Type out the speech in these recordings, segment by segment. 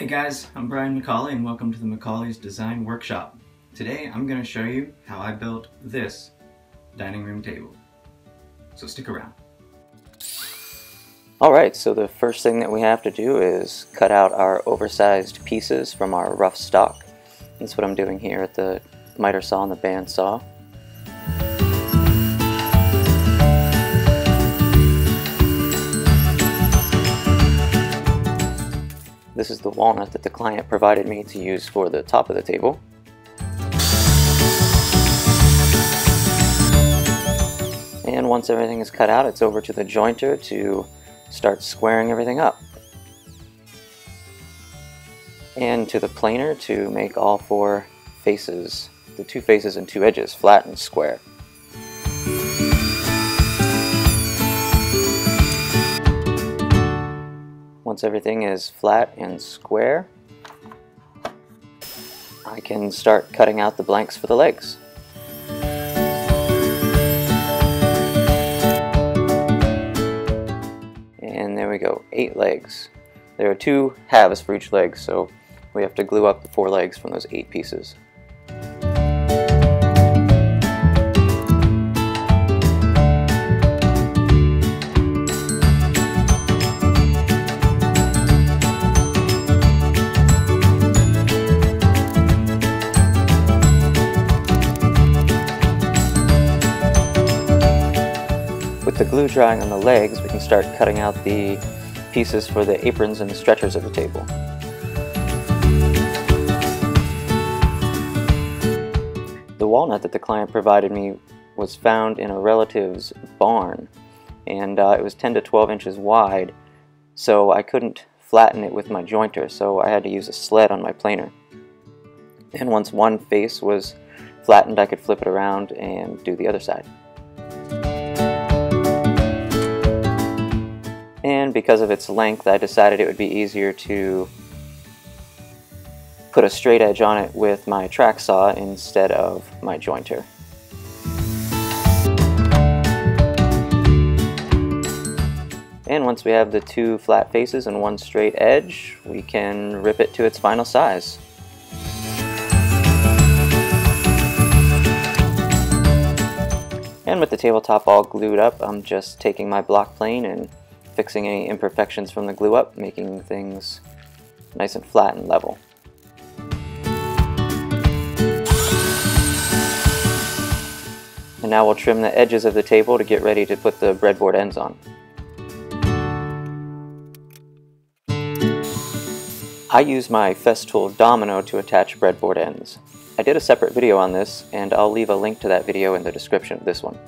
Hey guys, I'm Brian McCauley and welcome to the McCauley's Design Workshop. Today I'm going to show you how I built this dining room table. So stick around. Alright, so the first thing that we have to do is cut out our oversized pieces from our rough stock. That's what I'm doing here at the miter saw and the band saw. This is the walnut that the client provided me to use for the top of the table. And once everything is cut out, it's over to the jointer to start squaring everything up. And to the planer to make all four faces, the two faces and two edges, flat and square. Once everything is flat and square, I can start cutting out the blanks for the legs. And there we go, 8 legs. There are 2 halves for each leg, so we have to glue up the 4 legs from those 8 pieces. With the glue drying on the legs, we can start cutting out the pieces for the aprons and the stretchers of the table. The walnut that the client provided me was found in a relative's barn, and it was 10 to 12 inches wide, so I couldn't flatten it with my jointer, so I had to use a sled on my planer. And once one face was flattened, I could flip it around and do the other side. And because of its length, I decided it would be easier to put a straight edge on it with my track saw instead of my jointer. And once we have the 2 flat faces and 1 straight edge, we can rip it to its final size. And with the tabletop all glued up, I'm just taking my block plane and fixing any imperfections from the glue up, making things nice and flat and level. And now we'll trim the edges of the table to get ready to put the breadboard ends on. I use my Festool domino to attach breadboard ends. I did a separate video on this, and I'll leave a link to that video in the description of this one.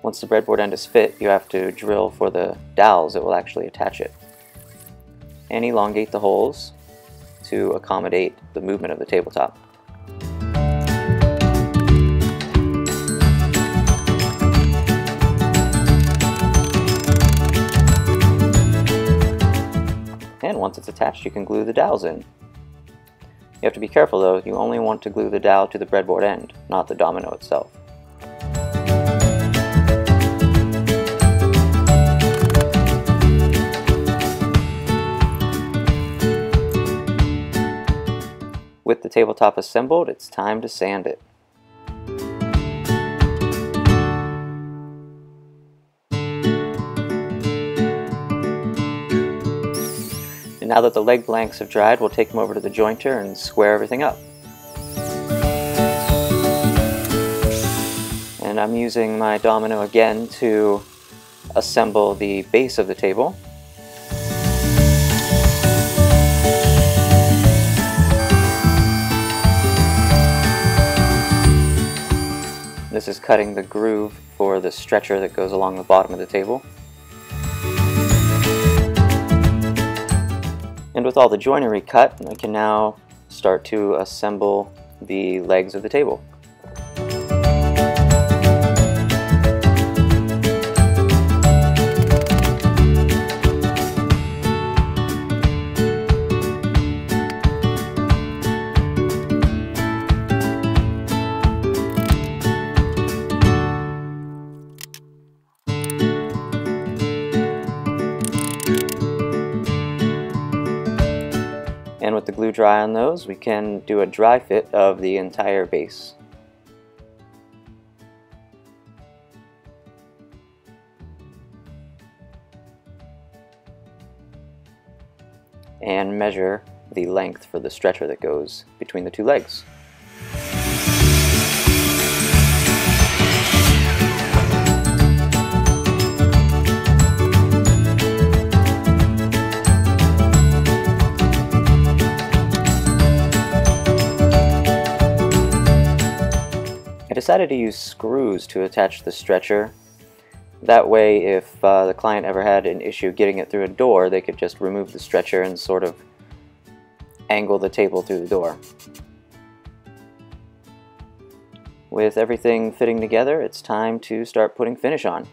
Once the breadboard end is fit, you have to drill for the dowels that will actually attach it. And elongate the holes to accommodate the movement of the tabletop. And once it's attached, you can glue the dowels in. You have to be careful though, you only want to glue the dowel to the breadboard end, not the domino itself. With the tabletop assembled, it's time to sand it. And now that the leg blanks have dried, we'll take them over to the jointer and square everything up. And I'm using my domino again to assemble the base of the table. This is cutting the groove for the stretcher that goes along the bottom of the table. And with all the joinery cut, I can now start to assemble the legs of the table. with the glue dry on those, we can do a dry fit of the entire base. And measure the length for the stretcher that goes between the two legs. I decided to use screws to attach the stretcher. That way, if the client ever had an issue getting it through a door, they could just remove the stretcher and sort of angle the table through the door. With everything fitting together, it's time to start putting finish on.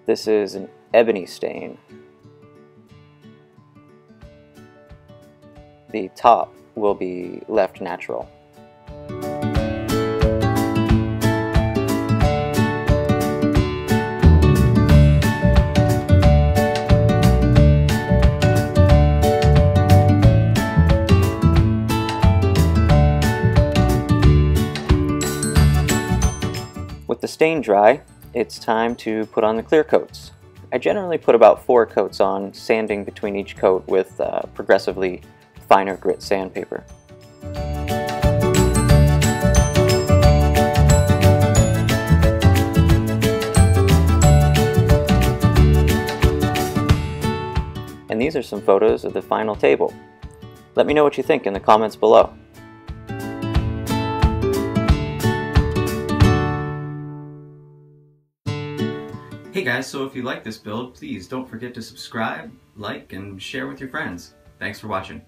This is an ebony stain. The top will be left natural. With the stain dry, it's time to put on the clear coats. I generally put about 4 coats on, sanding between each coat with progressively finer grit sandpaper. And these are some photos of the final table. Let me know what you think in the comments below. Hey guys, so if you like this build, please don't forget to subscribe, like, and share with your friends. Thanks for watching.